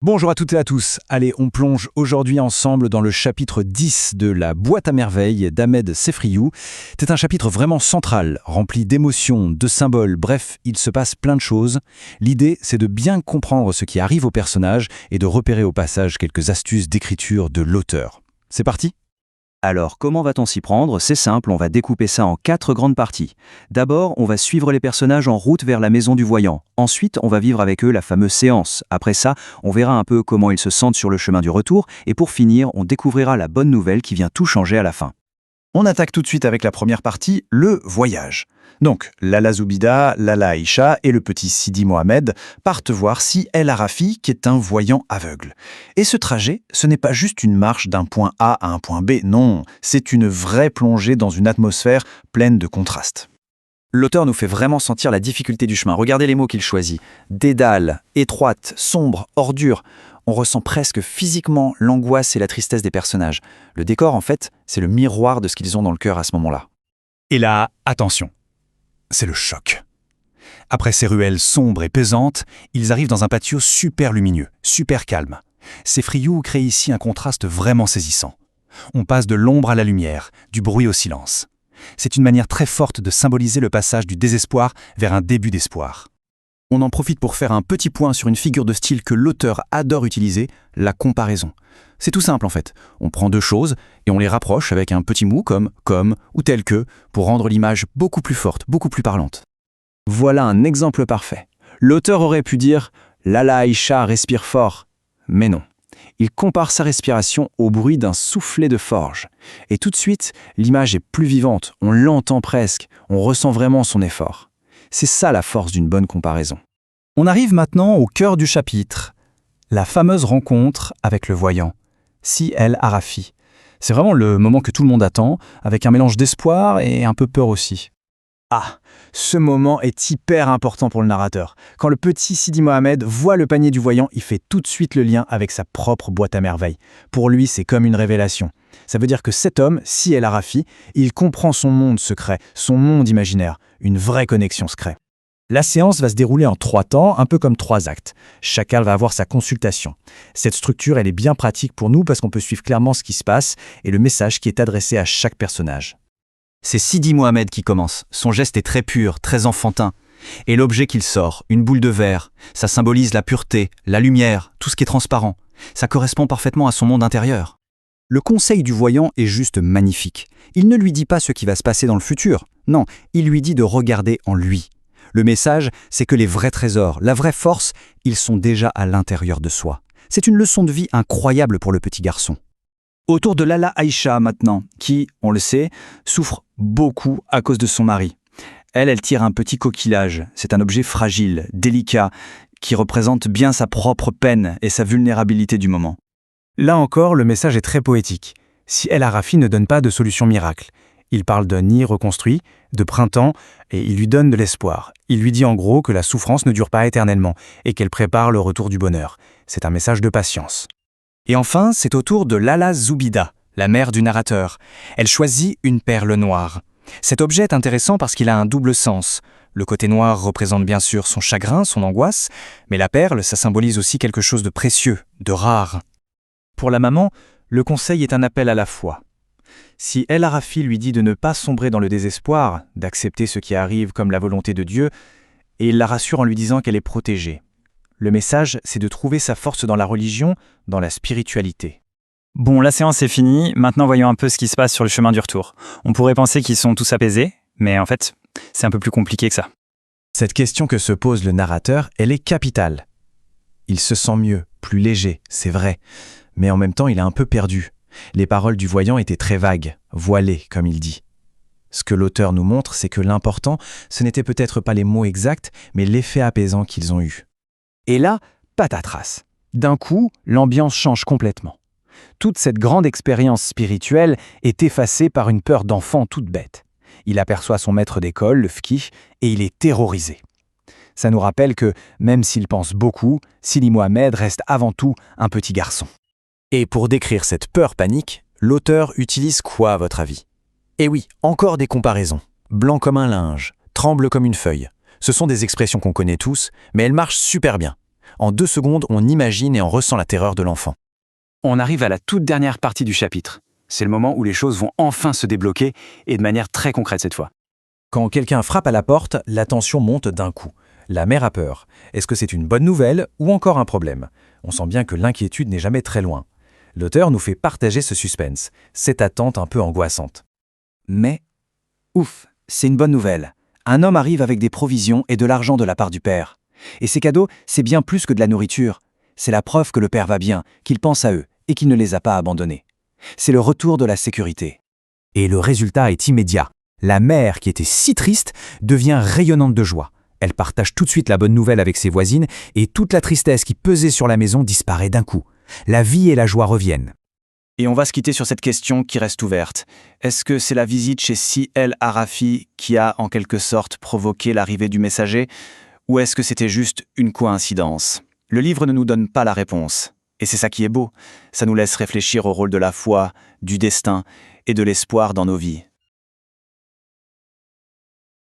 Bonjour à toutes et à tous. Allez, on plonge aujourd'hui ensemble dans le chapitre 10 de La boîte à merveilles d'Ahmed Sefriou. C'est un chapitre vraiment central, rempli d'émotions, de symboles, bref, il se passe plein de choses. L'idée, c'est de bien comprendre ce qui arrive au personnage et de repérer au passage quelques astuces d'écriture de l'auteur. C'est parti ? Alors, comment va-t-on s'y prendre? C'est simple, on va découper ça en 4 grandes parties. D'abord, on va suivre les personnages en route vers la maison du voyant. Ensuite, on va vivre avec eux la fameuse séance. Après ça, on verra un peu comment ils se sentent sur le chemin du retour. Et pour finir, on découvrira la bonne nouvelle qui vient tout changer à la fin. On attaque tout de suite avec la première partie, le voyage. Donc, Lala Zoubida, Lala Aïcha et le petit Sidi Mohamed partent voir Si El Arafi, qui est un voyant aveugle. Et ce trajet, ce n'est pas juste une marche d'un point A à un point B, non, c'est une vraie plongée dans une atmosphère pleine de contrastes. L'auteur nous fait vraiment sentir la difficulté du chemin. Regardez les mots qu'il choisit. Dédale, étroite, sombre, ordure. On ressent presque physiquement l'angoisse et la tristesse des personnages. Le décor, en fait, c'est le miroir de ce qu'ils ont dans le cœur à ce moment-là. Et là, attention, c'est le choc. Après ces ruelles sombres et pesantes, ils arrivent dans un patio super lumineux, super calme. Sefriou crée ici un contraste vraiment saisissant. On passe de l'ombre à la lumière, du bruit au silence. C'est une manière très forte de symboliser le passage du désespoir vers un début d'espoir. On en profite pour faire un petit point sur une figure de style que l'auteur adore utiliser, la comparaison. C'est tout simple en fait. On prend deux choses et on les rapproche avec un petit mot comme ou tel que pour rendre l'image beaucoup plus forte, beaucoup plus parlante. Voilà un exemple parfait. L'auteur aurait pu dire « Lala Aïcha respire fort », mais non. Il compare sa respiration au bruit d'un soufflet de forge. Et tout de suite, l'image est plus vivante, on l'entend presque, on ressent vraiment son effort. C'est ça la force d'une bonne comparaison. On arrive maintenant au cœur du chapitre, la fameuse rencontre avec le voyant, Si El Arafi. C'est vraiment le moment que tout le monde attend, avec un mélange d'espoir et un peu peur aussi. Ah, ce moment est hyper important pour le narrateur. Quand le petit Sidi Mohamed voit le panier du voyant, il fait tout de suite le lien avec sa propre boîte à merveilles. Pour lui, c'est comme une révélation. Ça veut dire que cet homme, Si El Arafi, il comprend son monde secret, son monde imaginaire, une vraie connexion se crée. La séance va se dérouler en 3 temps, un peu comme 3 actes. Chacun va avoir sa consultation. Cette structure, elle est bien pratique pour nous parce qu'on peut suivre clairement ce qui se passe et le message qui est adressé à chaque personnage. C'est Sidi Mohamed qui commence. Son geste est très pur, très enfantin. Et l'objet qu'il sort, une boule de verre, ça symbolise la pureté, la lumière, tout ce qui est transparent. Ça correspond parfaitement à son monde intérieur. Le conseil du voyant est juste magnifique. Il ne lui dit pas ce qui va se passer dans le futur. Non, il lui dit de regarder en lui. Le message, c'est que les vrais trésors, la vraie force, ils sont déjà à l'intérieur de soi. C'est une leçon de vie incroyable pour le petit garçon. Autour de Lala Aïcha maintenant, qui, on le sait, souffre beaucoup à cause de son mari. Elle tire un petit coquillage. C'est un objet fragile, délicat, qui représente bien sa propre peine et sa vulnérabilité du moment. Là encore, le message est très poétique. Si El Arafi ne donne pas de solution miracle. Il parle d'un nid reconstruit, de printemps, et il lui donne de l'espoir. Il lui dit en gros que la souffrance ne dure pas éternellement et qu'elle prépare le retour du bonheur. C'est un message de patience. Et enfin, c'est au tour de Lala Zoubida, la mère du narrateur. Elle choisit une perle noire. Cet objet est intéressant parce qu'il a un double sens. Le côté noir représente bien sûr son chagrin, son angoisse, mais la perle, ça symbolise aussi quelque chose de précieux, de rare. Pour la maman, le conseil est un appel à la foi. Si El Arafi lui dit de ne pas sombrer dans le désespoir, d'accepter ce qui arrive comme la volonté de Dieu, et il la rassure en lui disant qu'elle est protégée. Le message, c'est de trouver sa force dans la religion, dans la spiritualité. Bon, la séance est finie, maintenant voyons un peu ce qui se passe sur le chemin du retour. On pourrait penser qu'ils sont tous apaisés, mais en fait, c'est un peu plus compliqué que ça. Cette question que se pose le narrateur, elle est capitale. Il se sent mieux, plus léger, c'est vrai, mais en même temps il est un peu perdu. Les paroles du voyant étaient très vagues, voilées, comme il dit. Ce que l'auteur nous montre, c'est que l'important, ce n'était peut-être pas les mots exacts, mais l'effet apaisant qu'ils ont eu. Et là, patatras. D'un coup, l'ambiance change complètement. Toute cette grande expérience spirituelle est effacée par une peur d'enfant toute bête. Il aperçoit son maître d'école, le fqih, et il est terrorisé. Ça nous rappelle que, même s'il pense beaucoup, Sidi Mohamed reste avant tout un petit garçon. Et pour décrire cette peur panique, l'auteur utilise quoi à votre avis? Eh oui, encore des comparaisons. Blanc comme un linge, tremble comme une feuille. Ce sont des expressions qu'on connaît tous, mais elles marchent super bien. En 2 secondes, on imagine et on ressent la terreur de l'enfant. On arrive à la toute dernière partie du chapitre. C'est le moment où les choses vont enfin se débloquer, et de manière très concrète cette fois. Quand quelqu'un frappe à la porte, la tension monte d'un coup. La mère a peur. Est-ce que c'est une bonne nouvelle ou encore un problème? On sent bien que l'inquiétude n'est jamais très loin. L'auteur nous fait partager ce suspense, cette attente un peu angoissante. Mais, ouf, c'est une bonne nouvelle. Un homme arrive avec des provisions et de l'argent de la part du père. Et ces cadeaux, c'est bien plus que de la nourriture. C'est la preuve que le père va bien, qu'il pense à eux et qu'il ne les a pas abandonnés. C'est le retour de la sécurité. Et le résultat est immédiat. La mère, qui était si triste, devient rayonnante de joie. Elle partage tout de suite la bonne nouvelle avec ses voisines et toute la tristesse qui pesait sur la maison disparaît d'un coup. La vie et la joie reviennent. Et on va se quitter sur cette question qui reste ouverte. Est-ce que c'est la visite chez Si El Arafi qui a en quelque sorte provoqué l'arrivée du messager, ou est-ce que c'était juste une coïncidence? Le livre ne nous donne pas la réponse. Et c'est ça qui est beau. Ça nous laisse réfléchir au rôle de la foi, du destin et de l'espoir dans nos vies.